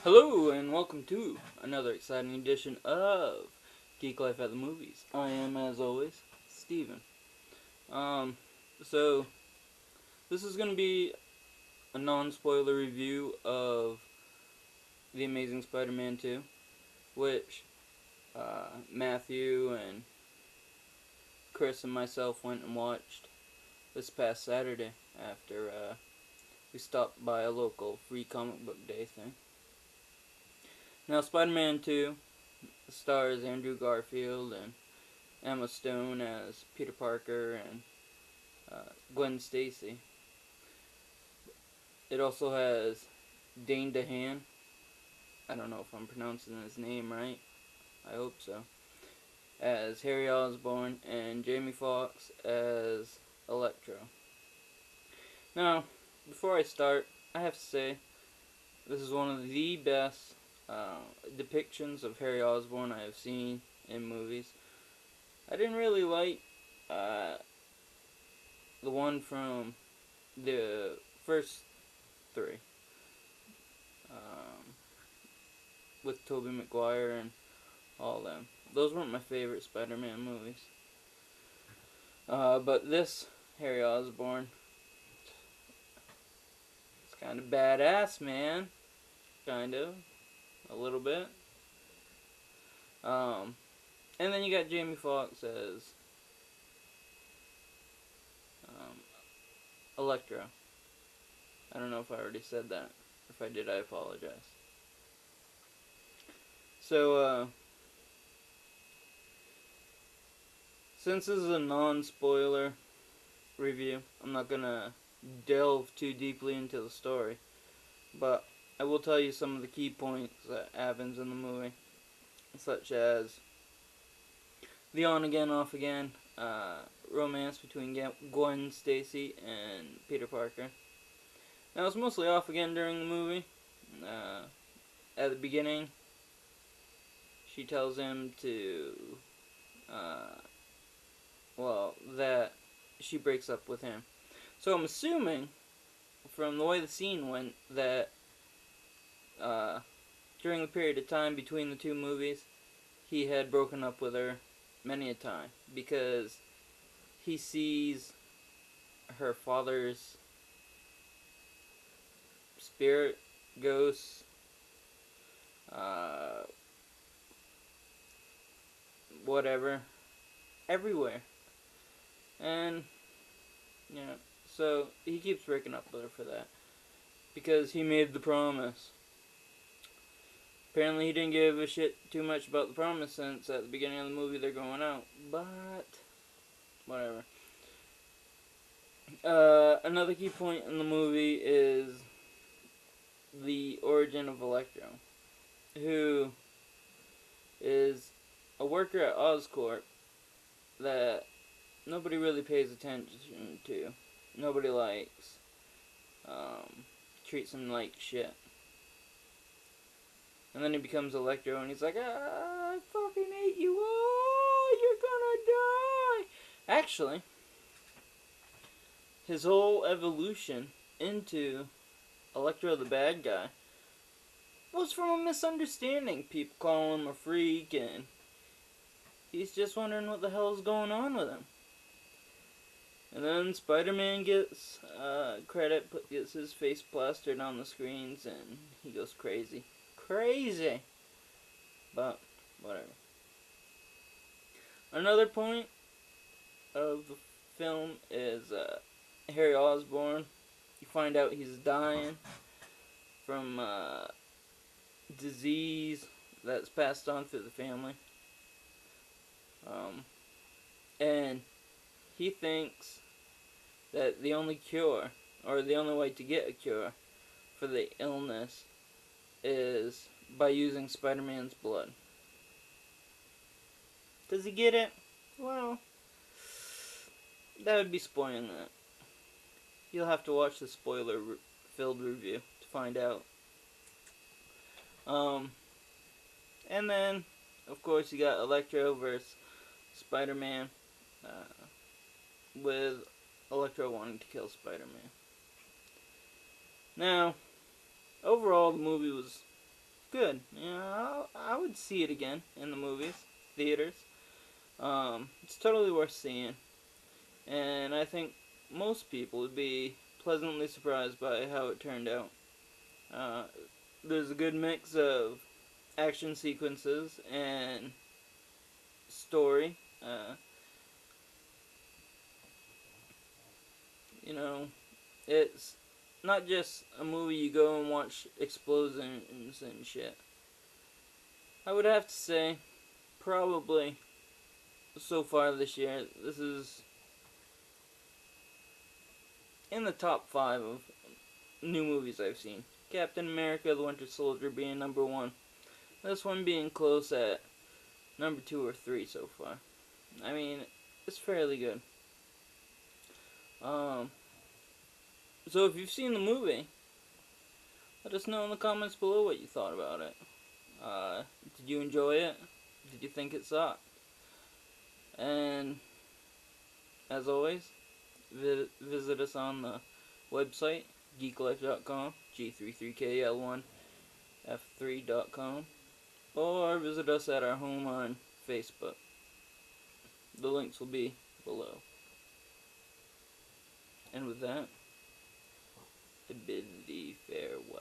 Hello and welcome to another exciting edition of Geek Life at the Movies. I am, as always, Steven. Um, so this is going to be a non-spoiler review of The Amazing Spider-Man 2, which Matthew and Chris and myself went and watched this past Saturday after we stopped by a local free comic book day thing. Now, Spider-Man 2 stars Andrew Garfield and Emma Stone as Peter Parker and Gwen Stacy. It also has Dane DeHaan. I don't know if I'm pronouncing his name right. I hope so. As Harry Osborn and Jamie Foxx as Electro. Now, before I start, I have to say this is one of the best depictions of Harry Osborn I have seen in movies. I didn't really like the one from the first three, with Tobey Maguire and all them. Those weren't my favorite Spider-Man movies. But this Harry Osborn, it's kind of badass, man. Kind of. A little bit. And then you got Jamie Foxx as Electro. I don't know if I already said that. If I did, I apologize. So, since this is a non-spoiler review, I'm not gonna delve too deeply into the story, but I will tell you some of the key points that happens in the movie, such as the on-again, off-again romance between Gwen Stacy and Peter Parker. Now, it's mostly off-again during the movie. At the beginning, she tells him to, that she breaks up with him. So I'm assuming, from the way the scene went, that during the period of time between the two movies, he had broken up with her many a time, because he sees her father's spirit, ghosts, whatever, everywhere. And, so he keeps breaking up with her for that, because he made the promise. Apparently he didn't give a shit too much about the promise, since at the beginning of the movie they're going out, but whatever. Another key point in the movie is the origin of Electro, who is a worker at Oscorp that nobody really pays attention to. Nobody likes. Treats him like shit. And then he becomes Electro, and he's like, I fucking hate you all, you're gonna die. Actually, his whole evolution into Electro the bad guy was from a misunderstanding. People call him a freak, and he's just wondering what the hell's going on with him. And then Spider-Man gets credit, gets his face plastered on the screens, and he goes crazy. Crazy! But, whatever. Another point of the film is Harry Osborn. You find out he's dying from disease that's passed on through the family. And he thinks that the only cure, or the only way to get a cure for the illness, is by using Spider-Man's blood. Does he get it? Well, that would be spoiling that. You'll have to watch the spoiler-filled review to find out. And then, of course, you got Electro versus Spider-Man, with Electro wanting to kill Spider-Man. Now, overall, the movie was good. I would see it again in the theaters. It's totally worth seeing, and I think most people would be pleasantly surprised by how it turned out. Uh, there's a good mix of action sequences and story. You know, it's not just a movie you go and watch explosions and shit. I would have to say, probably so far this year, this is in the top 5 of new movies I've seen. Captain America: The Winter Soldier being number 1. This one being close at number 2 or 3 so far. I mean, it's fairly good. Um, so if you've seen the movie, let us know in the comments below what you thought about it. Did you enjoy it? Did you think it sucked? And as always, visit us on the website, geeklife.com, G33k, L1f3.com, or visit us at our home on Facebook. The links will be below. And with that, I bid thee farewell.